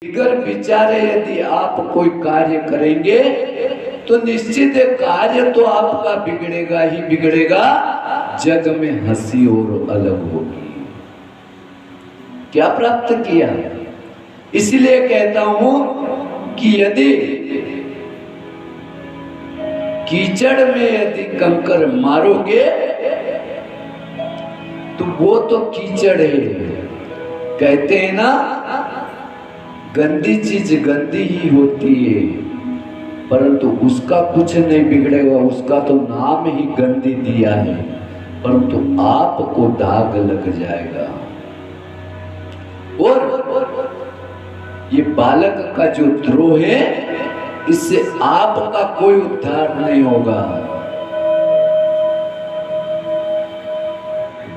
बिगर विचारे यदि आप कोई कार्य करेंगे तो निश्चित है कार्य तो आपका बिगड़ेगा ही बिगड़ेगा, जग में हंसी और अलग होगी। क्या प्राप्त किया? इसलिए कहता हूं कि यदि कीचड़ में यदि कंकर मारोगे तो वो तो कीचड़ है। कहते हैं ना, गंदी चीज गंदी ही होती है, परंतु उसका कुछ नहीं बिगड़ेगा, उसका तो नाम ही गंदी दिया है, परंतु आपको दाग लग जाएगा। और ये बालक का जो द्रोह है, इससे आपका कोई उद्धार नहीं होगा।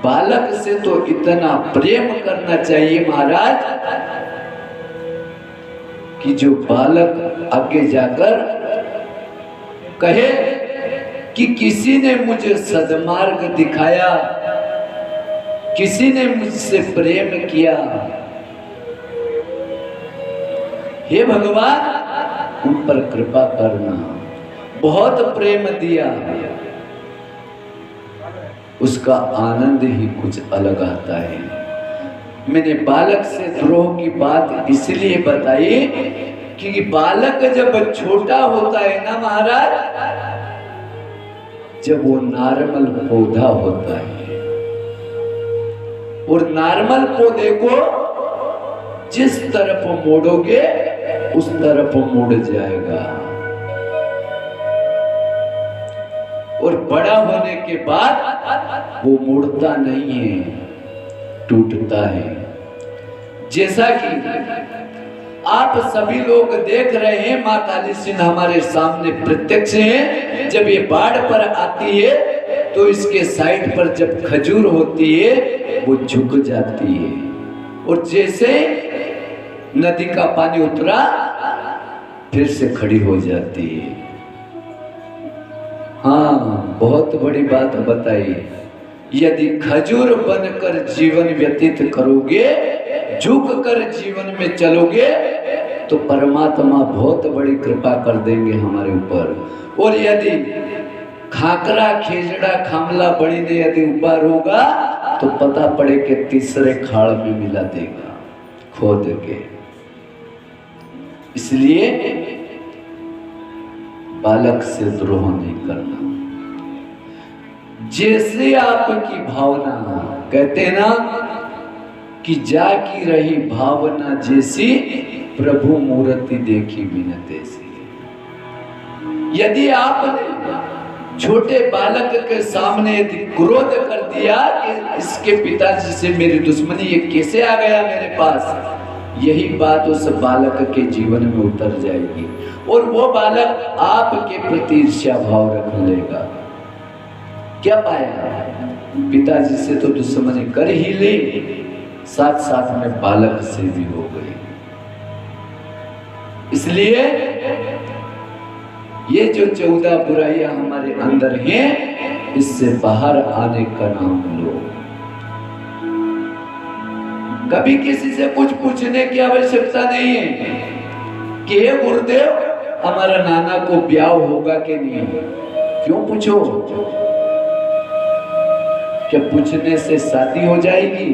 बालक से तो इतना प्रेम करना चाहिए महाराज कि जो बालक आगे जाकर कहे कि किसी ने मुझे सद्मार्ग दिखाया, किसी ने मुझसे प्रेम किया, हे भगवान उन पर कृपा करना, बहुत प्रेम दिया, उसका आनंद ही कुछ अलग आता है। मैंने बालक से द्रोह की बात इसलिए बताई कि बालक जब छोटा होता है ना महाराज, जब वो नॉर्मल पौधा होता है, और नॉर्मल पौधे को जिस तरफ मोड़ोगे उस तरफ मुड़ जाएगा, और बड़ा होने के बाद वो मुड़ता नहीं है, टूटता है। जैसा कि आप सभी लोग देख रहे हैं, मां काली सिंह हमारे सामने प्रत्यक्ष है। जब ये बाढ़ पर आती है तो इसके साइड पर जब खजूर होती है वो झुक जाती है, और जैसे नदी का पानी उतरा फिर से खड़ी हो जाती है। हाँ, बहुत बड़ी बात बताई। यदि खजूर बनकर जीवन व्यतीत करोगे, झुक कर जीवन में चलोगे, तो परमात्मा बहुत बड़ी कृपा कर देंगे हमारे ऊपर। और यदि खाकरा खेजड़ा खामला बड़ी ने यदि ऊपर होगा तो पता पड़े कि तीसरे खाड़ में मिला देगा खोद के। इसलिए बालक से द्रोह नहीं करना। जैसे आपकी भावना, कहते हैं ना कि जाकी रही भावना जैसी, प्रभु मूर्ति देखी बिन तैसी। यदि आपने छोटे बालक के सामने यदि क्रोध कर दिया कि इसके पिताजी से मेरी दुश्मनी, ये कैसे आ गया मेरे पास, यही बात उस बालक के जीवन में उतर जाएगी, और वो बालक आपके प्रति ईर्ष्या भाव रख लेगा। क्या पाया? पिताजी से तो दुश्मनी कर ही ली, साथ साथ में बालक से भी हो गई। इसलिए ये जो 14 बुराइयां हमारे अंदर हैं, इससे बाहर आने का नाम लो। कभी किसी से कुछ पूछने की आवश्यकता नहीं है कि हे गुरुदेव, हमारा नाना को ब्याह होगा कि नहीं। क्यों पूछो? क्या पूछने से शादी हो जाएगी?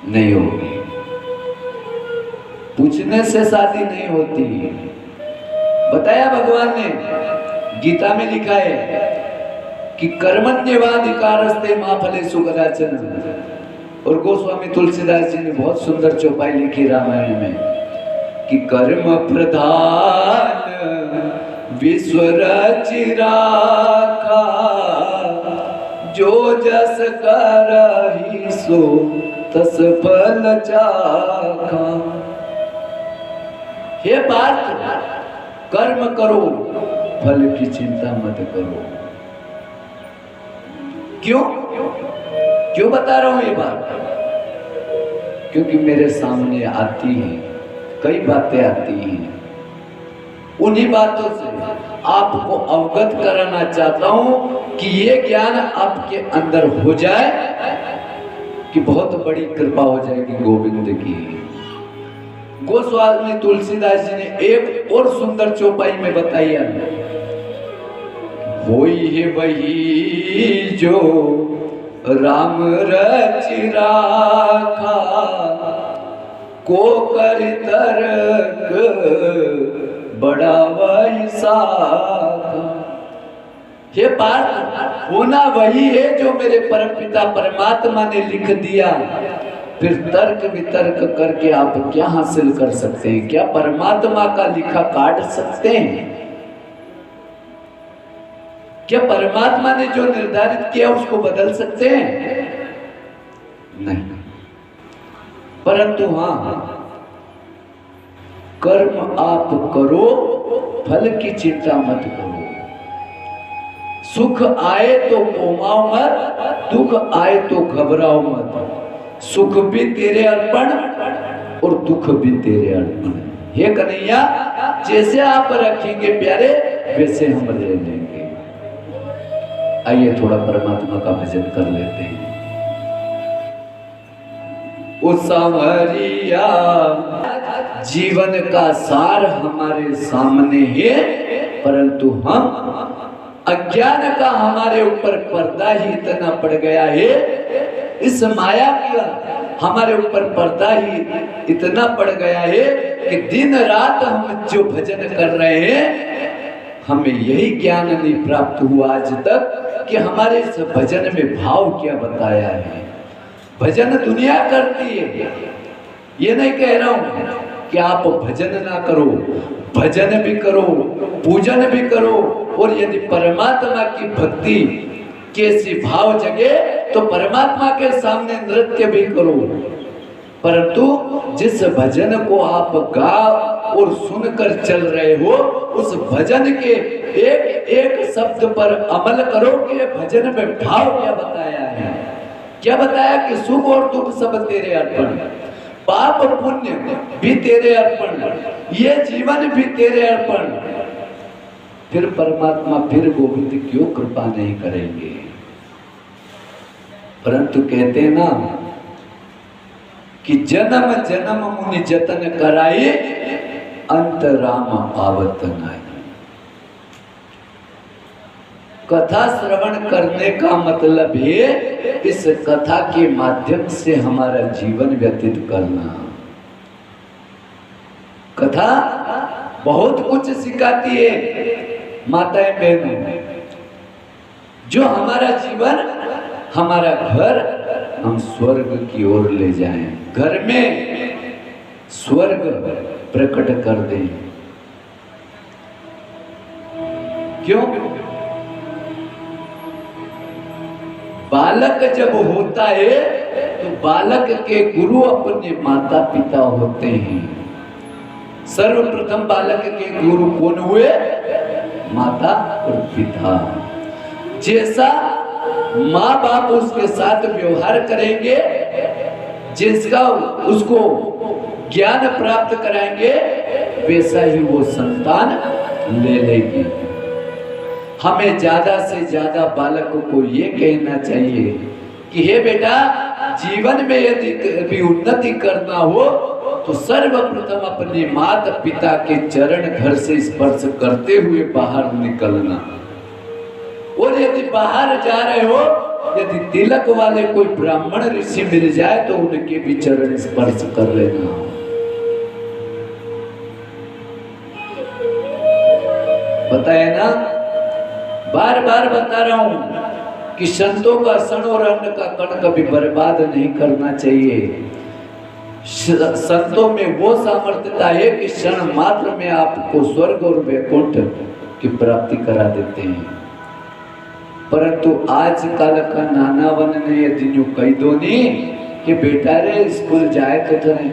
नहीं होगी। पूछने से शादी नहीं होती। बताया भगवान ने, गीता में लिखा है कि कर्मण्येवाधिकारस्ते मा फलेषु कदाचन। और गोस्वामी तुलसीदास जी ने बहुत सुंदर चौपाई लिखी रामायण में कि कर्म प्रधान विश्व रचि राखा, जो जस करहि सो तस फल चाखा। हे पार्थ, कर्म करो, फल की चिंता मत करो। क्यों क्यों बता रहा हूं ये बात? क्योंकि मेरे सामने आती है, कई बातें आती हैं। उन्हीं बातों से आपको अवगत कराना चाहता हूं कि ये ज्ञान आपके अंदर हो जाए कि बहुत बड़ी कृपा हो जाएगी गोविंद की। गोस्वामी तुलसीदास जी ने एक और सुंदर चौपाई में बताई है, होई है वही जो राम रचि राखा, को कर तर्क बड़ा वही साखा। ये पार्थ होना वही है जो मेरे परमपिता परमात्मा ने लिख दिया। फिर तर्क वितर्क करके आप क्या हासिल कर सकते हैं? क्या परमात्मा का लिखा काट सकते हैं? क्या परमात्मा ने जो निर्धारित किया उसको बदल सकते हैं? नहीं। परंतु हाँ, कर्म आप करो, फल की चिंता मत करो। सुख आए तो कोमाओ मत, दुख आए तो घबराओ मत। सुख भी तेरे अर्पण और दुख भी तेरे अर्पण। हे कन्हैया, जैसे आप रखेंगे प्यारे वैसे हम ले लेंगे। आइए थोड़ा परमात्मा का भजन कर लेते हैं। ओ सांवरिया, जीवन का सार हमारे सामने है, परंतु हम अज्ञान का हमारे ऊपर पर्दा ही इतना पड़ गया है, इस माया का हमारे ऊपर पर्दा ही इतना पड़ गया है कि दिन रात हम जो भजन कर रहे हैं, हमें यही ज्ञान नहीं प्राप्त हुआ आज तक कि हमारे इस भजन में भाव क्या बताया है। भजन दुनिया करती है, ये नहीं कह रहा हूं कि आप भजन ना करो, भजन भी करो, पूजन भी करो, और यदि परमात्मा की भक्ति कैसी भाव जगे तो परमात्मा के सामने नृत्य भी करो। परंतु जिस भजन को आप गा और सुनकर चल रहे हो, उस भजन के एक एक शब्द पर अमल करो कि भजन में भाव क्या बताया है। क्या बताया कि सुख और दुख सब तेरे अर्पण, पाप पुण्य भी तेरे अर्पण, ये जीवन भी तेरे अर्पण। फिर परमात्मा, फिर गोविंद क्यों कृपा नहीं करेंगे? परंतु कहते हैं ना कि जन्म जन्म मुनि जतन कराए, अंत राम आवत नाई। कथा श्रवण करने का मतलब है इस कथा के माध्यम से हमारा जीवन व्यतीत करना। कथा बहुत कुछ सिखाती है माताएं बहनों, जो हमारा जीवन, हमारा घर हम स्वर्ग की ओर ले जाएं, घर में स्वर्ग प्रकट कर दें। क्यों? बालक जब होता है तो बालक के गुरु अपने माता पिता होते हैं। सर्वप्रथम बालक के गुरु कौन हुए? माता और पिता। जैसा माँ बाप उसके साथ व्यवहार करेंगे, जिसका उसको ज्ञान प्राप्त कराएंगे, वैसा ही वो संतान ले लेगी। हमें ज्यादा से ज्यादा बालक को ये कहना चाहिए कि हे बेटा, जीवन में यदि उन्नति करना हो तो सर्वप्रथम अपने माता पिता के चरण घर से स्पर्श करते हुए बाहर निकलना। और यदि बाहर जा रहे हो, यदि तिलक वाले कोई ब्राह्मण ऋषि मिल जाए तो उनके भी चरण स्पर्श कर लेना। बताए ना, बार बार बता रहा हूं कि संतों का सन और अन्न का कण कभी बर्बाद नहीं करना चाहिए। संतों में वो सामर्थ्यता है कि क्षण मात्र में आपको स्वर्ग और वैकुंठ की प्राप्ति करा देते हैं। परंतु आजकल का नानावन ने यदि यूं कही दो नहीं कि बेटा रे स्कूल जाए तो थे,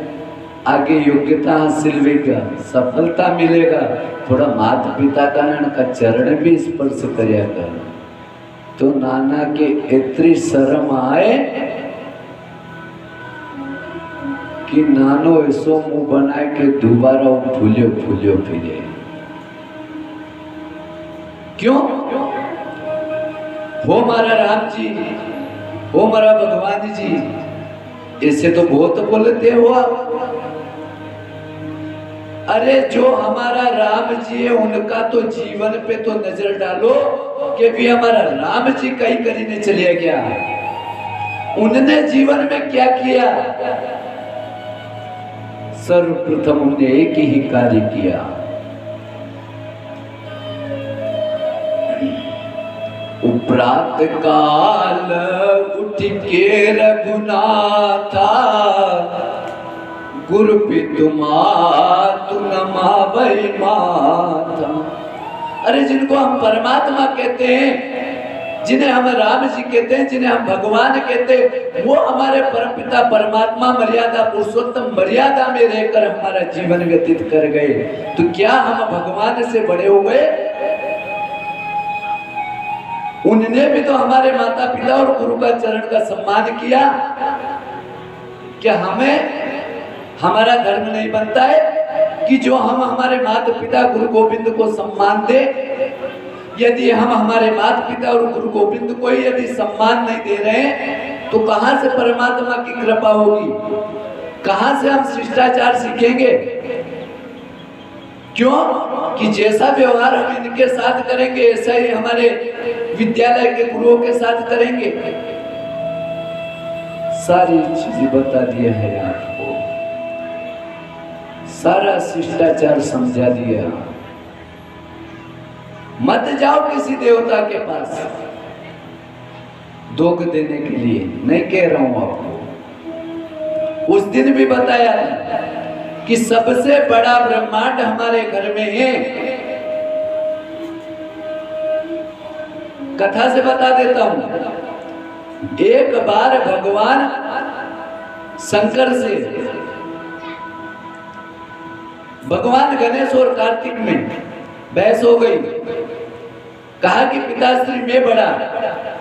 आगे योग्यता हासिल होगा, सफलता मिलेगा, थोड़ा माता पिता का चरण भी स्पर्श करिया कर। तो नाना के इतनी शर्म आए कि नानो ऐसो मुंह बनाए कि दोबारा वो फूलियो फूलियो फिरे। क्यों? हो मारा राम जी, हो मारा भगवान जी, इसे तो बहुत बोलते हो आप। अरे जो हमारा राम जी है उनका तो जीवन पे तो नजर डालो कि भी हमारा राम जी कहीं करीने चले गया, उनने जीवन में क्या किया? सर्वप्रथम उन्होंने एक ही कार्य किया, प्रात काल उठ के रघुनाथा गुरु पितुमा तु नमावै माता। अरे जिनको हम परमात्मा कहते हैं, जिन्हें हम राम जी कहते हैं, जिन्हें हम भगवान कहते हैं, वो हमारे परमपिता परमात्मा मर्यादा पुरुषोत्तम मर्यादा में रहकर हमारा जीवन व्यतीत कर गए, तो क्या हम भगवान से बड़े हो गए? उनने भी तो हमारे माता पिता और गुरु का चरण का सम्मान किया। क्या हमें हमारा धर्म नहीं बनता है कि जो हम हमारे माता पिता गुरु गोविंद को सम्मान दे? यदि हम हमारे माता पिता और गुरु गोविंद को ही यदि सम्मान नहीं दे रहे हैं तो कहां से परमात्मा की कृपा होगी? कहां से हम शिष्टाचार सीखेंगे? क्यों कि जैसा व्यवहार हम इनके साथ करेंगे ऐसा ही हमारे विद्यालय के गुरुओं के साथ करेंगे। सारी चीजें बता दिया है आपको, सारा शिष्टाचार समझा दिया। मत जाओ किसी देवता के पास धोख देने के लिए, नहीं कह रहा हूं आपको। उस दिन भी बताया कि सबसे बड़ा ब्रह्मांड हमारे घर में है। कथा से बता देता हूं। एक बार भगवान शंकर से भगवान गणेश और कार्तिक में बहस हो गई। कहा कि पिताश्री मैं बड़ा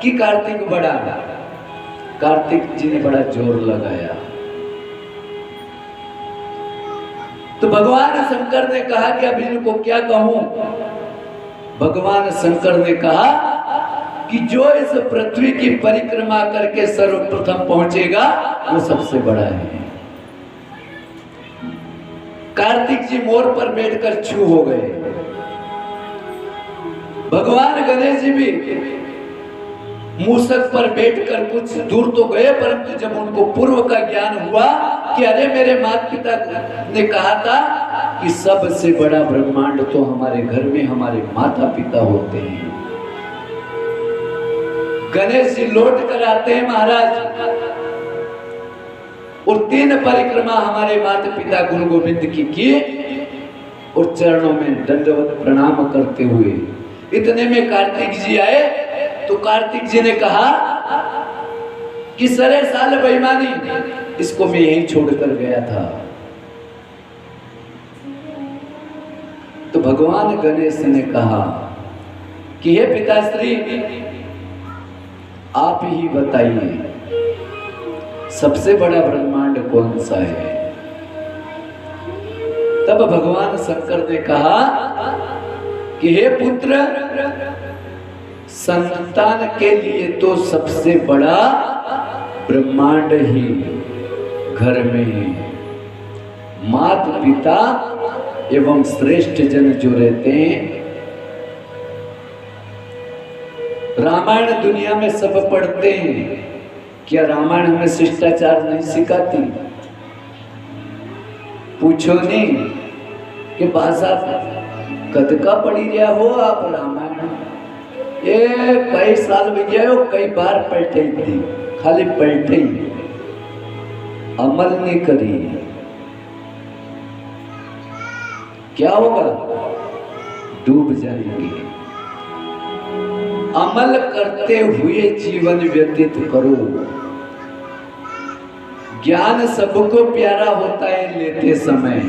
कि कार्तिक बड़ा? कार्तिक जी ने बड़ा जोर लगाया तो भगवान शंकर ने कहा कि अब इनको क्या कहूं? भगवान शंकर ने कहा कि जो इस पृथ्वी की परिक्रमा करके सर्वप्रथम पहुंचेगा वो सबसे बड़ा है। कार्तिक जी मोर पर बैठकर छू हो गए। भगवान गणेश जी भी मूसक पर बैठकर कुछ दूर तो गए, परंतु जब उनको पूर्व का ज्ञान हुआ कि अरे मेरे माता पिता ने कहा था कि सबसे बड़ा ब्रह्मांड तो हमारे घर में हमारे माता पिता होते हैं। गणेश जी लौट कर आते हैं महाराज, और 3 परिक्रमा हमारे माता पिता गुरु गोविंद की और चरणों में दंडवत प्रणाम करते हुए इतने में कार्तिक जी आए। तो कार्तिक जी ने कहा कि सरे साल बेईमानी, इसको मैं यहीं छोड़कर गया था। तो भगवान गणेश ने कहा कि हे पिताश्री आप ही बताइए सबसे बड़ा ब्रह्मांड कौन सा है? तब भगवान शंकर ने कहा कि हे पुत्र, संतान के लिए तो सबसे बड़ा ब्रह्मांड ही घर में है। माता पिता एवं श्रेष्ठ जन जो रहते हैं, रामायण दुनिया में सब पढ़ते हैं, क्या रामायण हमें शिष्टाचार नहीं सिखाती? पूछो नहीं कि भाषा कद का पढ़ी रहा हो आप रामायण? ये कई साल में गए हो, कई बार पलटे थी, खाली पलटे ही, अमल नहीं करी। क्या होगा? डूब जाएंगे। अमल करते हुए जीवन व्यतीत करो। ज्ञान सबको प्यारा होता है लेते समय,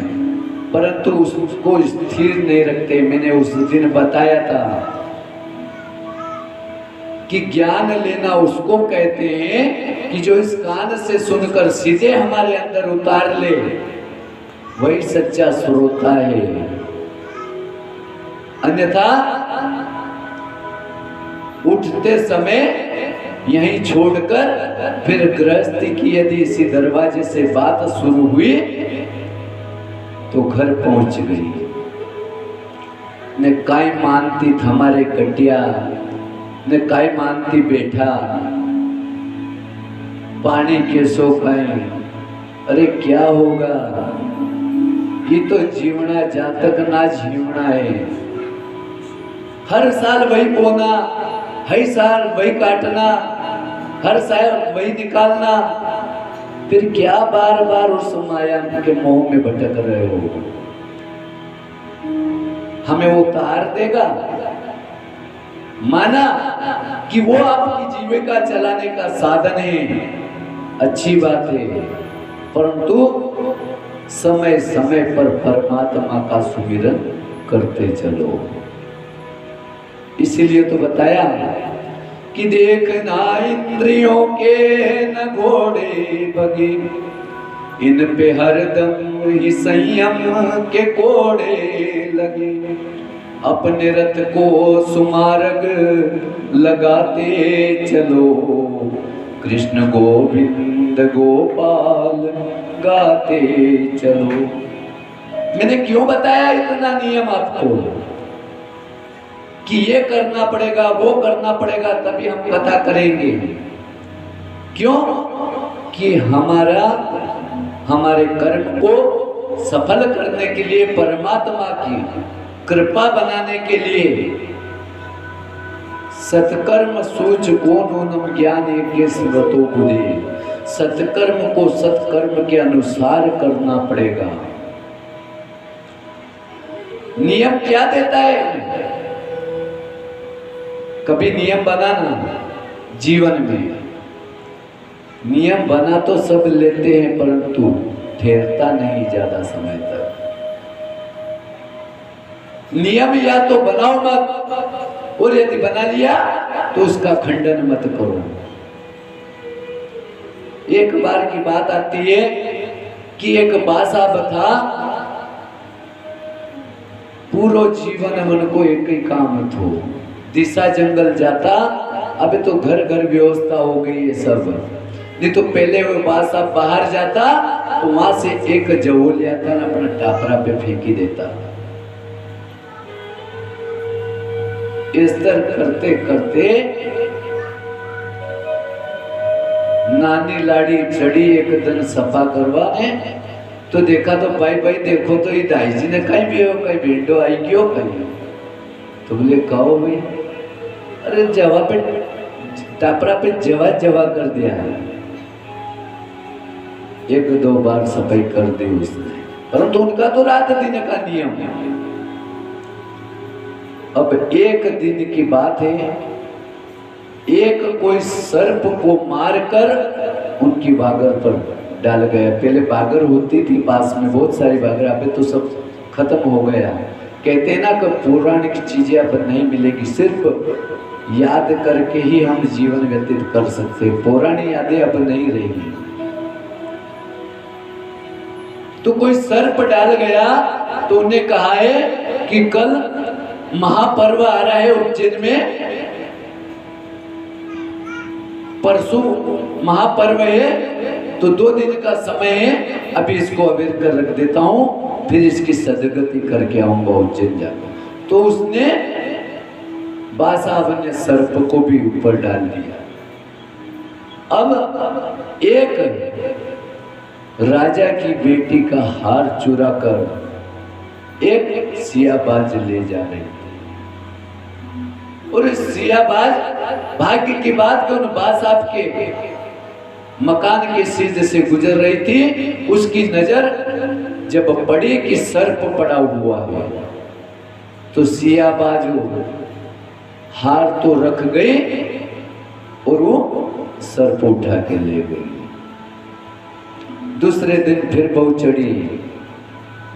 परंतु उसको स्थिर नहीं रखते। मैंने उस दिन बताया था कि ज्ञान लेना उसको कहते हैं कि जो इस कान से सुनकर सीधे हमारे अंदर उतार ले, वही सच्चा श्रोता है। अन्यथा उठते समय यहीं छोड़कर फिर गृहस्थी की यदि इसी दरवाजे से बात शुरू हुई तो घर पहुंच गई। ने काय मानती हमारे कटिया, ने काय मानती बेटा पानी के सो खाए। अरे क्या होगा, ये तो जीवना जातक ना जीवना है। हर साल वही बोना, हर साल वही काटना, हर साल वही निकालना, फिर क्या बार बार उस माया के मोह में भटक रहे हो। हमें वो तार देगा, माना कि वो आपकी जीविका चलाने का साधन है, अच्छी बात है, परंतु समय समय पर परमात्मा का सुमिरन करते चलो। इसीलिए तो बताया कि देखना इंद्रियों के न घोड़े बगे, इन पे हरदम ही संयम के कोड़े लगे। अपने रथ को सुमार्ग लगाते चलो, कृष्ण गोविंद गोपाल गाते चलो। मैंने क्यों बताया इतना नियम आपको कि ये करना पड़ेगा, वो करना पड़ेगा, तभी हम कथा करेंगे। क्यों कि हमारे कर्म को सफल करने के लिए, परमात्मा की कृपा बनाने के लिए सत्कर्म सूच कोनोनम ज्ञान के स्मृतो बुद्धि, सत्कर्म को सत्कर्म के अनुसार करना पड़ेगा। नियम क्या देता है? कभी नियम बनाना जीवन में, नियम बना तो सब लेते हैं परंतु ठहरता नहीं ज्यादा समय तक। नियम या तो बनाओ मत, और यदि बना लिया तो उसका खंडन मत करो। एक बार की बात आती है कि एक बासाब था, पूरा जीवन मन को एक ही काम था, दिशा जंगल जाता। अभी तो घर घर व्यवस्था हो गई है सब, नहीं तो पहले वो बासाब बाहर जाता तो वहां से एक जौ ले आता ना अपना टापरा पे फेंकी देता। इस तरह करते करते नानी लाड़ी चढ़ी एक दिन सफा करवाने, तो देखा तो भाई देखो तो ये दाई जी ने कहीं भी हो, कहीं भेंडो आई क्यों कहीं। तो बोले कहो भाई, अरे जवा पे टापरा पे जवा कर दिया है। एक दो बार सफाई कर दी उसने, परंतु उनका तो रात दिन का नियम है। अब एक दिन की बात है, एक कोई सर्प को मारकर उनकी बागर पर डाल गया। पहले बागर होती थी पास में, बहुत सारी बागर, अभी तो सब खत्म हो गया। कहते हैं ना कि पौराणिक चीजें अब नहीं मिलेगी, सिर्फ याद करके ही हम जीवन व्यतीत कर सकते। पौराणिक यादें अब नहीं रहेगी। तो कोई सर्प डाल गया, तो उन्हें कहा है कि कल महापर्व आ रहा है उज्जैन में, परसों महापर्व है, तो 2 दिन का समय है, अभी इसको अवेयर कर रख देता हूं, फिर इसकी सदगति करके आऊंगा उज्जैन जाकर। तो उसने बासाब ने सर्प को भी ऊपर डाल दिया। अब एक राजा की बेटी का हार चुरा कर एक सियाबाज ले जा रही थी, और इस सियाबाज भाग्य की बात कि उन बासाब के मकान के सीध से गुजर रही थी। उसकी नजर जब पड़ी कि सर्प पड़ा हुआ है, तो सियाबाज हार तो रख गई और वो सर्प उठा के ले गई। दूसरे दिन फिर बहू चढ़ी,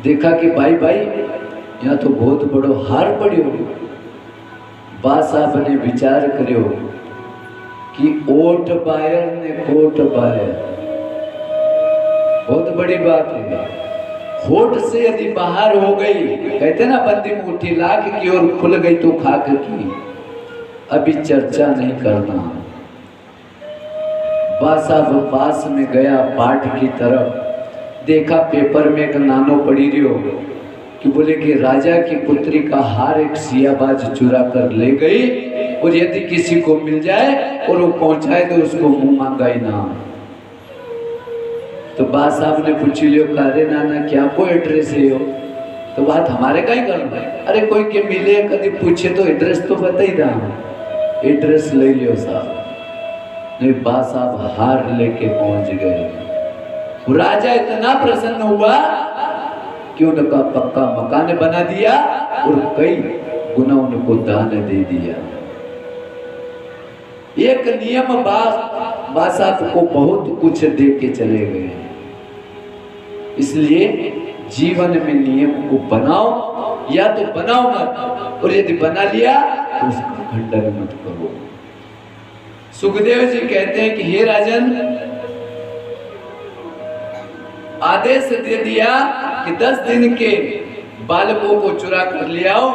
देखा कि भाई यहाँ तो बहुत बड़ो हार पड़ियो। बासाब ने विचार करियो कि ओट बायर ने कोट बायर, बहुत बड़ी बात है। होठ से यदि बाहर हो गई, कहते ना बंदी मुट्ठी लाख की और खुल गई तो खाक की। अभी चर्चा नहीं करना, बासाब पास में गया पाठ की तरफ, देखा पेपर में एक नानो पड़ी रियो कि बोले कि राजा की पुत्री का हार एक सियाबाज चुरा कर ले गई और यदि किसी को मिल जाए और वो पहुंचाए तो उसको मुंह मांगा इनाम। तो बात साहब ने पूछ लियो, अरे नाना क्या कोई एड्रेस है हो? तो बात हमारे का ही करना, अरे कोई के मिले कभी पूछे तो एड्रेस तो बता ही ना, एड्रेस ले लियो साहब। नहीं, बात साहब हार लेके पहुंच गए। राजा इतना प्रसन्न हुआ कि उनका पक्का मकान बना दिया और कई गुना उनको दान दे दिया। एक नियम बादशाह को बहुत कुछ दे के चले गए। इसलिए जीवन में नियम को बनाओ, या तो बनाओ मत, और यदि बना लिया तो उसका खंडन मत करो। सुखदेव जी कहते हैं कि हे राजन, आदेश दे दिया कि 10 दिन के बालकों को चुरा कर ले आओ,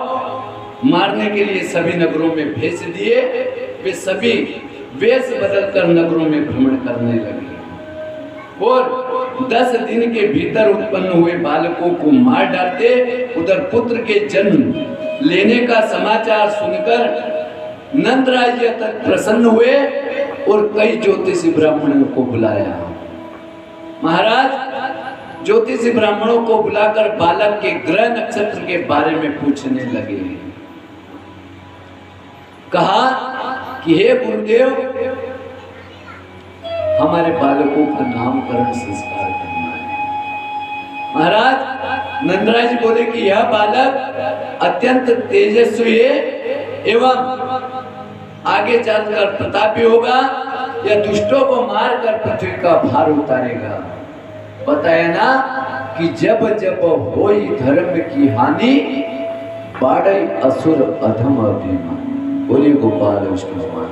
मारने के लिए सभी नगरों में भेज दिए। वे सभी वेश बदलकर नगरों में भ्रमण करने लगे और 10 दिन के भीतर उत्पन्न हुए बालकों को मार डालते। उधर पुत्र के जन्म लेने का समाचार सुनकर नंदराज तक प्रसन्न हुए और कई ज्योतिषी ब्राह्मणों को बुलाया। महाराज ज्योतिषी ब्राह्मणों को बुलाकर बालक के ग्रह नक्षत्र के बारे में पूछने लगे। कहा कि हे गुरुदेव, हमारे बालकों का नामकरण संस्कार करना है। महाराज नंदराज बोले कि यह बालक अत्यंत तेजस्वी है एवं आगे चलकर प्रतापी होगा, या दुष्टों को मारकर पृथ्वी का भार उतारेगा। बताया ना कि जब जब होई धर्म की हानि, बाढ़ई असुर अधम अभिमान। बोलिए गोपाल विष्णु भगवान।